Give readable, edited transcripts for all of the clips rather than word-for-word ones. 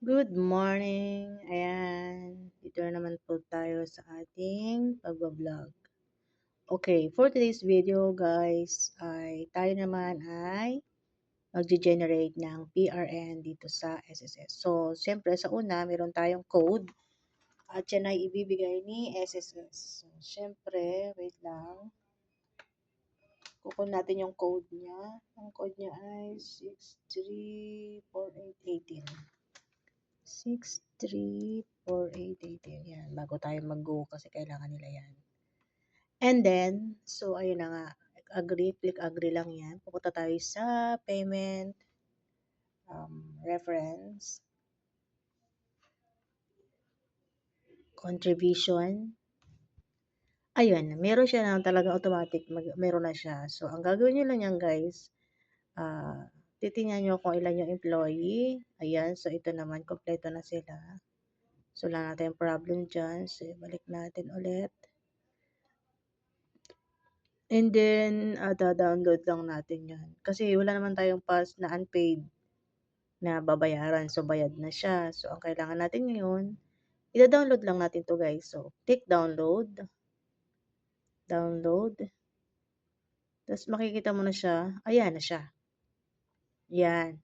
Good morning! Ayan, dito na naman po tayo sa ating pagbablog. Okay, for today's video guys, ay tayo naman ay magge-generate ng PRN dito sa SSS. So, siyempre sa una, meron tayong code at yan ay ibibigay ni SSS. So, siyempre, wait lang. Kukunin natin yung code niya. Ang code niya ay 634818. 634818. Yan, bago tayo mag-go kasi kailangan nila yan. And then, so ayun na nga, click agree lang yan. Pupunta tayo sa payment, reference, contribution. Ayun, meron siya na talaga automatic, meron na siya. So, ang gagawin nyo lang yan guys, titingnan nyo kung ilan yung employee. Ayan, so ito naman, kompleto na sila. So, wala natin problem dyan. So, balik natin ulit. And then, da-download lang natin yan. Kasi wala naman tayong pass na unpaid na babayaran. So, bayad na siya. So, ang kailangan natin ngayon, ida-download lang natin to guys. So, click download. Download. Tapos, makikita mo na siya. Ayan na siya. Yan.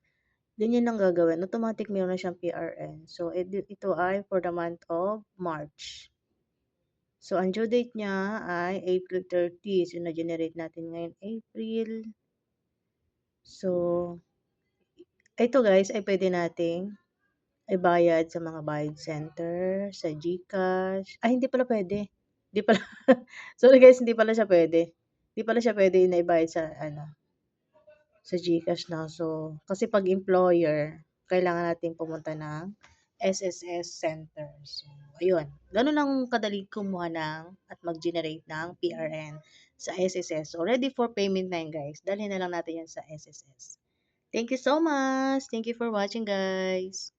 Ganyan lang gagawin. Automatic meron na siyang PRN. So, ito ay for the month of March. So, ang due date niya ay April 30. So, na-generate natin ngayon April. So, ito guys ay pwede nating ibayad sa mga bayad center, sa GCash. Ay, hindi pala pwede. Hindi pala. Sorry guys, hindi pala siya pwede. Hindi pala siya pwede na ibayad sa, sa GCash na. So, kasi pag employer, kailangan natin pumunta ng SSS center. So, ayun. Ganun lang kadali kumuha ng at mag-generate ng PRN sa SSS. So, ready for payment na yun, guys. Dalhin na lang natin yan sa SSS. Thank you so much. Thank you for watching, guys.